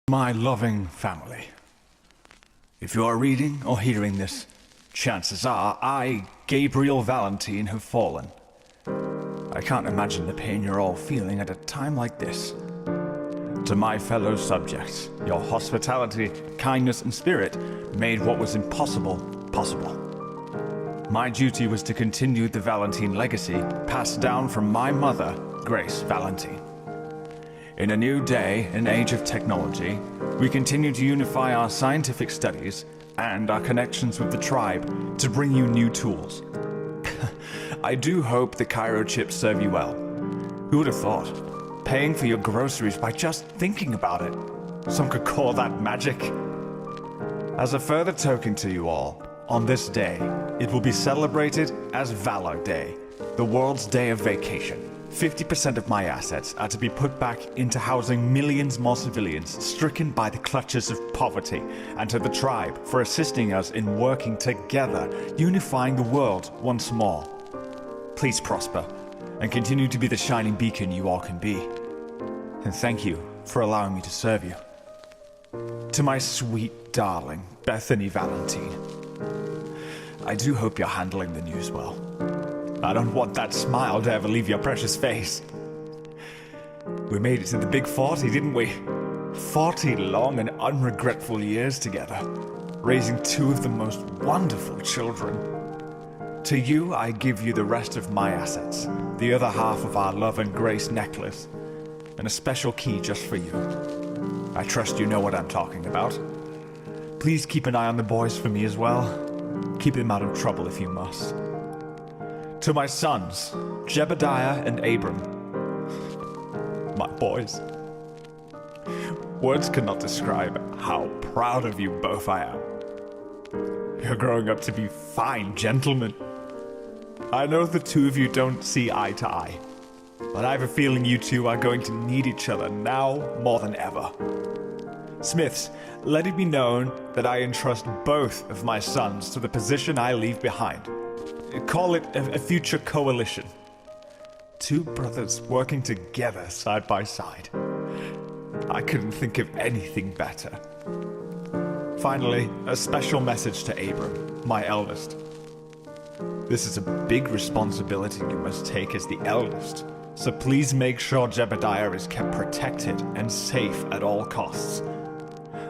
My loving family. If you are reading or hearing this, chances are I, Gabriel Valentine, have fallen. I can't imagine the pain you're all feeling at a time like this. To my fellow subjects, your hospitality, kindness, and spirit made what was impossible possible. My duty was to continue the Valentine legacy passed down from my mother, Grace Valentine. In a new day and age of technology, we continue to unify our scientific studies and our connections with the tribe to bring you new tools. I do hope the Cairo chips serve you well. Who would have thought? Paying for your groceries by just thinking about it. Some could call that magic. As a further token to you all, on this day, it will be celebrated as Valor Day, the world's day of vacation. 50% of my assets are to be put back into housing millions more civilians stricken by the clutches of poverty, and to the tribe for assisting us in working together, unifying the world once more. Please prosper, and continue to be the shining beacon you all can be. And thank you for allowing me to serve you. To my sweet darling, Bethany Valentine, I do hope you're handling the news well. I don't want that smile to ever leave your precious face. We made it to the big 40, didn't we? 40 long and unregretful years together, raising two of the most wonderful children. To you, I give you the rest of my assets, the other half of our love and grace necklace, and a special key just for you. I trust you know what I'm talking about. Please keep an eye on the boys for me as well. Keep them out of trouble if you must. To my sons, Jebediah and Abram, my boys. Words cannot describe how proud of you both I am. You're growing up to be fine gentlemen. I know the two of you don't see eye to eye, but I have a feeling you two are going to need each other now more than ever. Smiths, let it be known that I entrust both of my sons to the position I leave behind. Call it a future coalition. Two brothers working together side by side. I couldn't think of anything better. Finally, a special message to Abram, my eldest. This is a big responsibility you must take as the eldest, so please make sure Jebediah is kept protected and safe at all costs.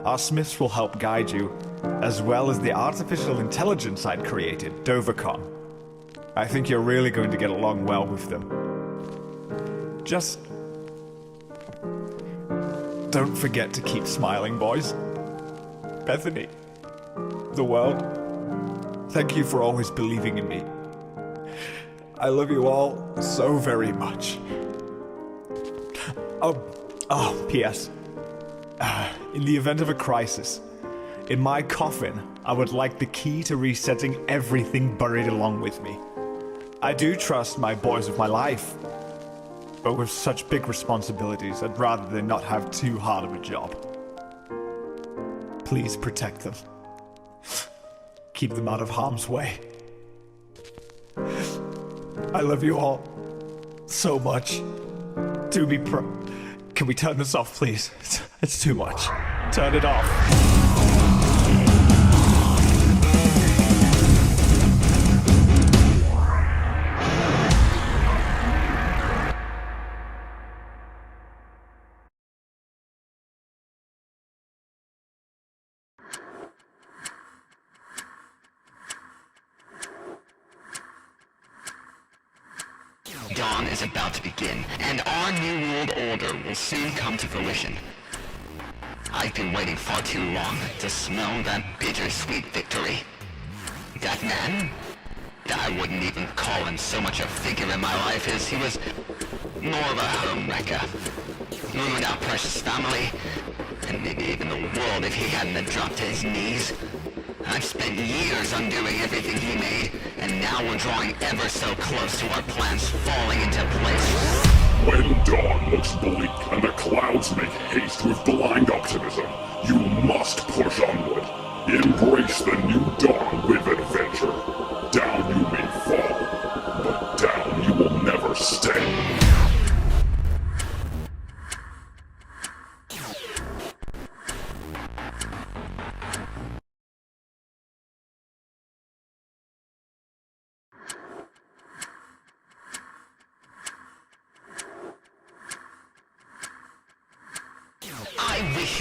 Our Smiths will help guide you, as well as the artificial intelligence I'd created, Dovacon. I think you're really going to get along well with them. Just don't forget to keep smiling, boys. Bethany, the world, thank you for always believing in me. I love you all so very much. Oh, P.S. In the event of a crisis, in my coffin, I would like the key to resetting everything buried along with me. I do trust my boys with my life, but with such big responsibilities, I'd rather they not have too hard of a job. Please protect them. Keep them out of harm's way. I love you all so much. Do be Can we turn this off, please? It's too much. Turn it off. Dawn is about to begin, and our new world order will soon come to fruition. I've been waiting far too long to smell that bittersweet victory. That man? I wouldn't even call him so much a figure in my life as he was more of a homewrecker. Ruined our precious family, and maybe even the world if he hadn't have dropped to his knees. I've spent years undoing everything he made, and now we're drawing ever so close to our plans falling into place. When dawn looks bleak and the clouds make haste with blind optimism, you must push onward. Embrace the new dawn with adventure. Down you may fall, but down you will never stay.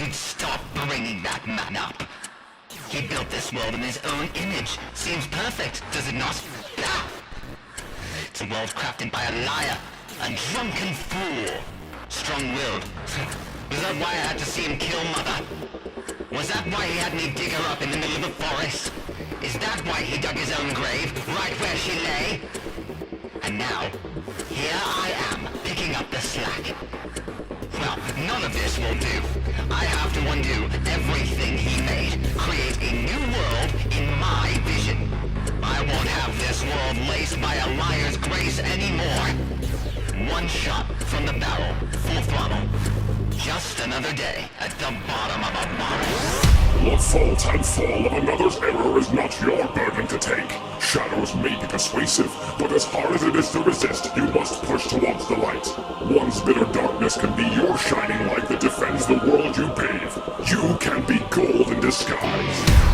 you'd stop bringing that man up. He built this world in his own image. Seems perfect, does it not? Ah! It's a world crafted by a liar, a drunken fool. Strong-willed. Was that why I had to see him kill Mother? Was that why he had me dig her up in the middle of the forest? Is that why he dug his own grave, right where she lay? And now, here I am, picking up the slack. Well, none of this will do. I have to undo everything he made, create a new world in my vision. I won't have this world laced by a liar's grace anymore. One shot from the barrel, full throttle. Just another day at the bottom of a barrel. The fault and fall of another's error is not your burden to take. Shadows may be persuasive, but as hard as it is to resist, you must push towards the light. One's bitter darkness can be your shining light that defends the world you pave. You can be gold in disguise.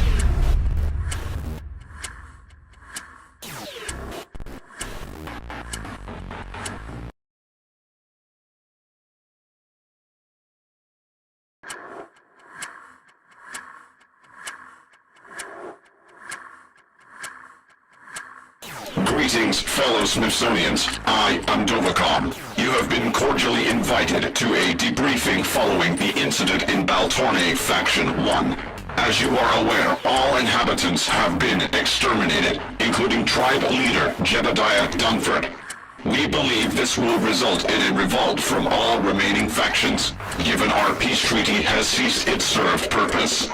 Greetings, fellow Smithsonians. I am Dovacom. You have been cordially invited to a debriefing following the incident in Baltorne Faction 1. As you are aware, all inhabitants have been exterminated, including tribe leader Jebediah Dunford. We believe this will result in a revolt from all remaining factions, given our peace treaty has ceased its served purpose.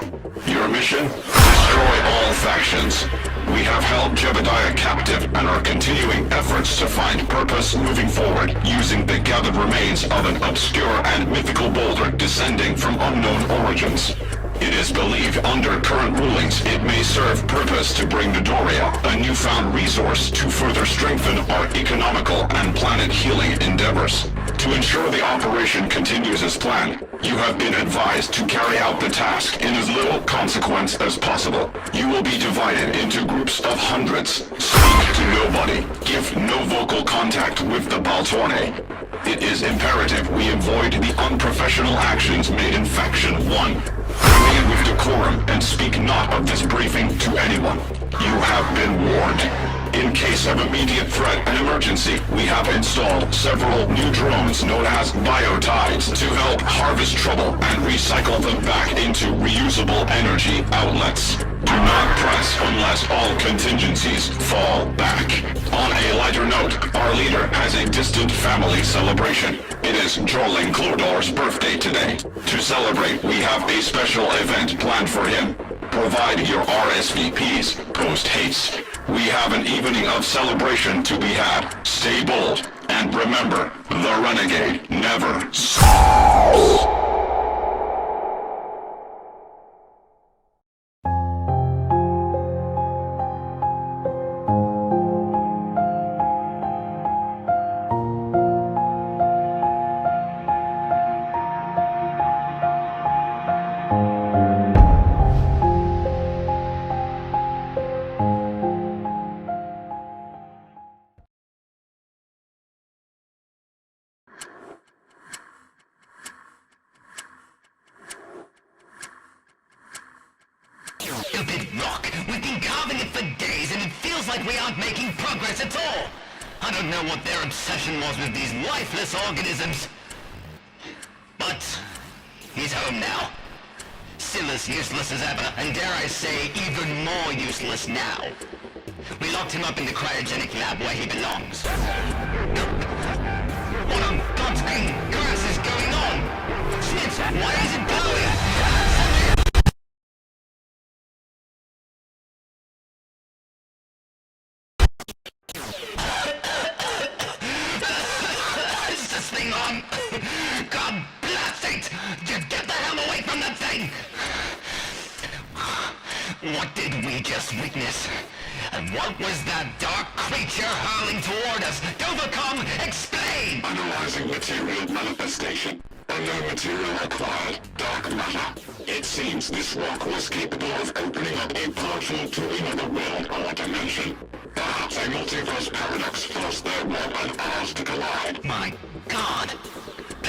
Your mission? Destroy all factions. We have held Jebediah captive and are continuing efforts to find purpose moving forward using the gathered remains of an obscure and mythical boulder descending from unknown origins. It is believed under current rulings it may serve purpose to bring to Doria a newfound resource to further strengthen our economical and planet healing endeavors. To ensure the operation continues as planned, you have been advised to carry out the task in as little consequence as possible. You will be divided into groups of hundreds. Speak to nobody. Give no vocal contact with the Baltorne. It is imperative we avoid the unprofessional actions made in Faction 1. Remain with decorum and speak not of this briefing to anyone. You have been warned. In case of immediate threat and emergency, we have installed several new drones known as biotides to help harvest trouble and recycle them back into reusable energy outlets. Do not press unless all contingencies fall back. On a lighter note, our leader has a distant family celebration. It is Jorling Clodor's birthday today. To celebrate, we have a special event planned for him. Provide your RSVPs post-haste. We have an evening of celebration to be had. Stay bold, and remember, the renegade never stops. Stupid rock! We've been carving it for days and it feels like we aren't making progress at all! I don't know what their obsession was with these lifeless organisms. But he's home now. Still as useless as ever, and dare I say, even more useless now. We locked him up in the cryogenic lab where he belongs. What on God's green grass is going on? Smith, why is it blowing? Is this thing on? God blast it! Just get the hell away from that thing! What did we just witness? And what was that dark creature hurling toward us? Dovacom, explain! Analyzing material manifestation. Unknown material acquired. Dark matter. It seems this rock was capable of opening up a portal to another world or dimension. Perhaps a multiverse paradox forced their world and ours to collide. My God!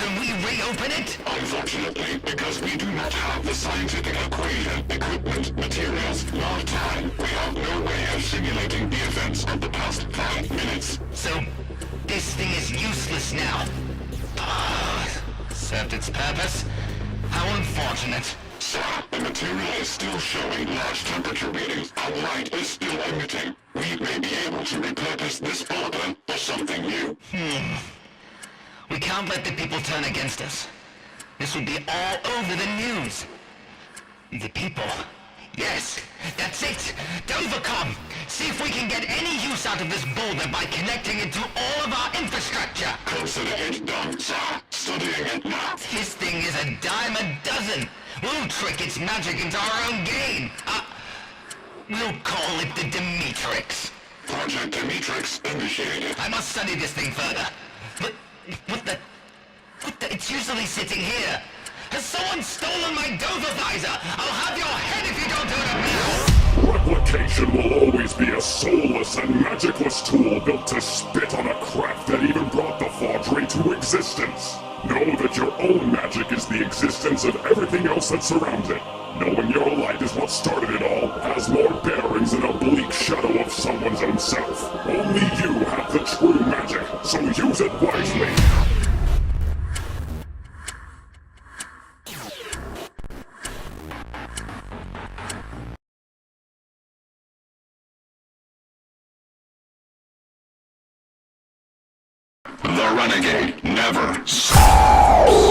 Can we reopen it? Unfortunately, because we do not have the scientific equation, equipment, materials, nor time, we have no way of simulating the events of the past 5 minutes. So, this thing is useless now. Served its purpose. How unfortunate. Sir, the material is still showing large temperature readings. Our light is still emitting. We may be able to repurpose this organ for something new. We can't let the people turn against us. This will be all over the news. The people. Yes, that's it. Dovacom. See if we can get any use out of this boulder by connecting it to all of our infrastructure. Consider it done, sir. Studying it now. This thing is a dime a dozen. We'll trick its magic into our own game. We'll call it the Demetrix. Project Demetrix initiated. I must study this thing further. But what the... It's usually sitting here. Has someone stolen my Dover visor? I'll have your head if you don't do it now! Replication will always be a soulless and magicless tool built to spit on a craft that even brought the Faudry to existence. Know that your own magic is the existence of everything else that surrounds it. Knowing your light is what started it all has more bearings than a bleak shadow of someone's own self. Only you have the true magic, so use it wisely. The Renegade never stops.